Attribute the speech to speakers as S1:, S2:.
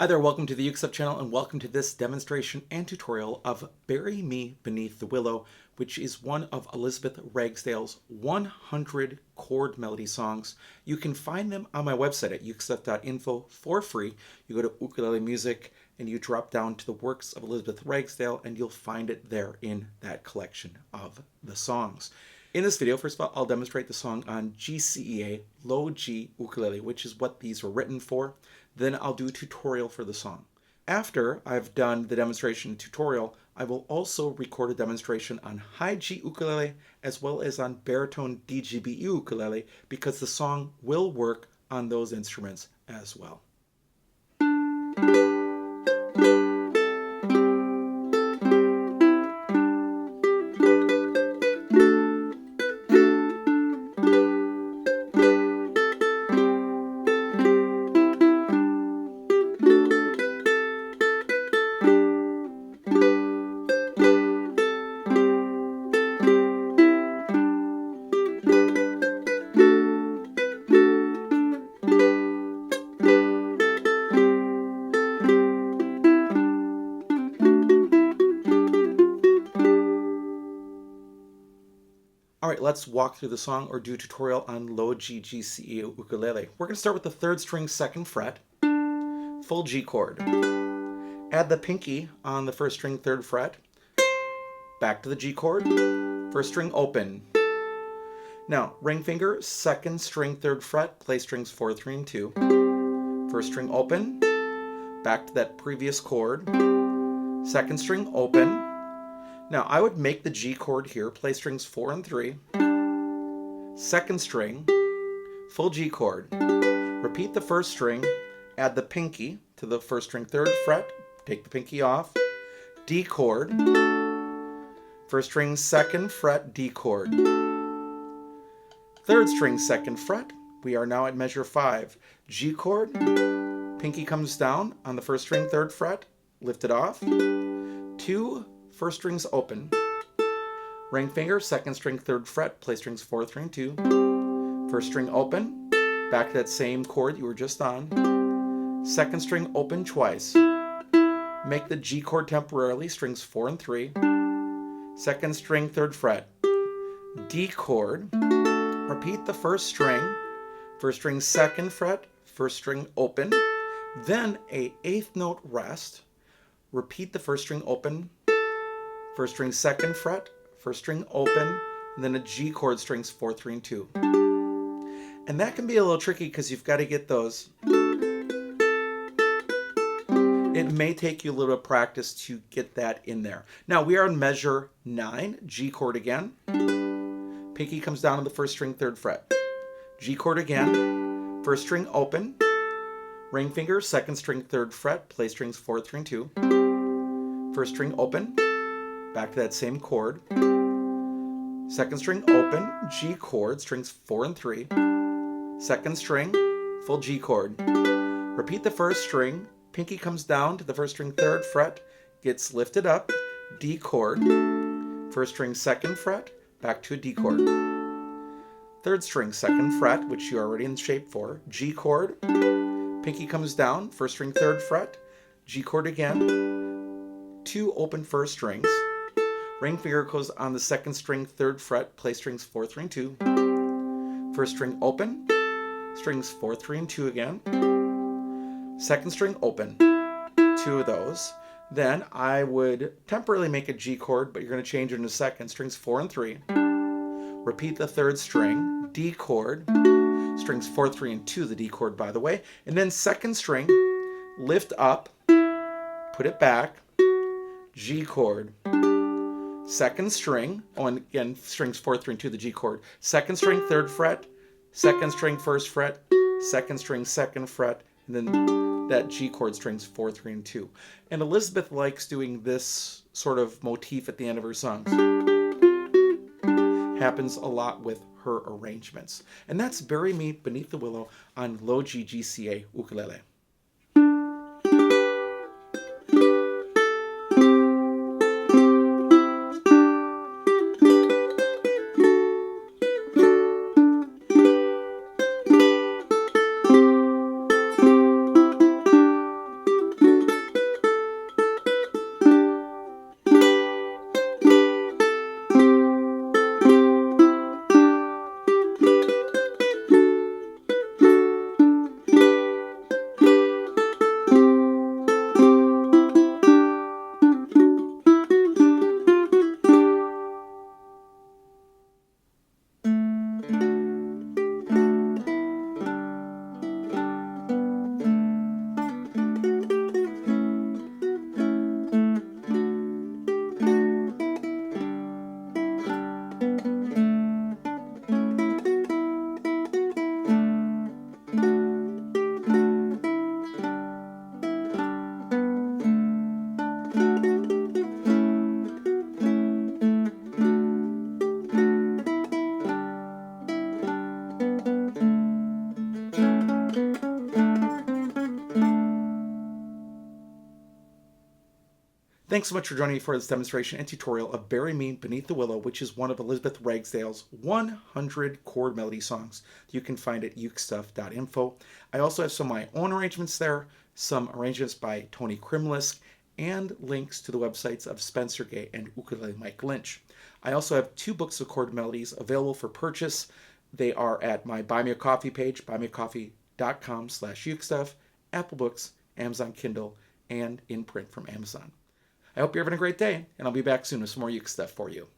S1: Hi there, welcome to the UXF channel and welcome to this demonstration and tutorial of Bury Me Beneath the Willow, which is one of Elizabeth Ragsdale's 100 chord melody songs. You can find them on my website at uxf.info for free. You go to Ukulele Music and you drop down to the works of Elizabeth Ragsdale and you'll find it there in that collection of the songs. In this video, first of all, I'll demonstrate the song on GCEA, low G ukulele, which is what these were written for. Then I'll do a tutorial for the song. After I've done the demonstration tutorial, I will also record a demonstration on high G ukulele as well as on Baritone DGBE ukulele because the song will work on those instruments as well. All right, let's walk through the song or do a tutorial on low G GCE ukulele. We're going to start with the third string, second fret, full G chord. Add the pinky on the first string, third fret, back to the G chord, first string open. Now, ring finger, second string, third fret, play strings 4, 3, and 2. First string open, back to that previous chord, second string open. Now, I would make the G chord here, play strings 4 and 3, second string, full G chord. Repeat the first string, add the pinky to the first string, third fret, take the pinky off, D chord, first string, second fret, D chord. Third string, second fret, we are now at measure 5. G chord, pinky comes down on the first string, third fret, lift it off, 2, first strings open, ring finger, second string, third fret, play strings 4, 3, and 2. First string open, back to that same chord you were just on. Second string open twice. Make the G chord temporarily, strings 4 and 3. Second string, third fret, D chord. Repeat the first string, second fret, first string open. Then a 8th note rest. Repeat the first string open, first string, second fret, first string open, and then a G chord, strings 4, 3, and 2. And that can be a little tricky because you've got to get those. It may take you a little practice to get that in there. Now we are on measure 9, G chord again. Pinky comes down on the first string, third fret. G chord again, first string open, ring finger, second string, third fret, play strings 4, 3, and 2. First string open, back to that same chord. Second string open, G chord, strings 4 and 3. Second string, full G chord. Repeat the first string, pinky comes down to the first string, third fret, gets lifted up, D chord. First string, second fret, back to a D chord. Third string, second fret, which you're already in shape for, G chord. Pinky comes down, first string, third fret, G chord again. 2 open first strings. Ring finger goes on the second string, third fret, play strings 4, 3, and 2. First string open, strings 4, 3, and 2 again. Second string open, 2 of those. Then I would temporarily make a G chord, but you're going to change it in a second, strings 4 and 3. Repeat the third string, D chord, strings 4, 3, and 2, the D chord by the way. And then second string, lift up, put it back, G chord. Second string, and again, strings 4, 3, and 2, the G chord. Second string, third fret, second string, first fret, second string, second fret, and then that G chord, strings 4, 3, and 2. And Elizabeth likes doing this sort of motif at the end of her songs. Happens a lot with her arrangements. And that's Bury Me Beneath the Willow on low G GCA ukulele. Thanks so much for joining me for this demonstration and tutorial of Bury Me Beneath the Willow, which is one of Elizabeth Ragsdale's 100 chord melody songs. You can find it at ukestuff.info. I also have some of my own arrangements there, some arrangements by Tony Krimlisk, and links to the websites of Spencer Gay and Ukulele Mike Lynch. I also have 2 books of chord melodies available for purchase. They are at my Buy Me a Coffee page, buymeacoffee.com/ukestuff, Apple Books, Amazon Kindle, and in print from Amazon. I hope you're having a great day, and I'll be back soon with some more uke stuff for you.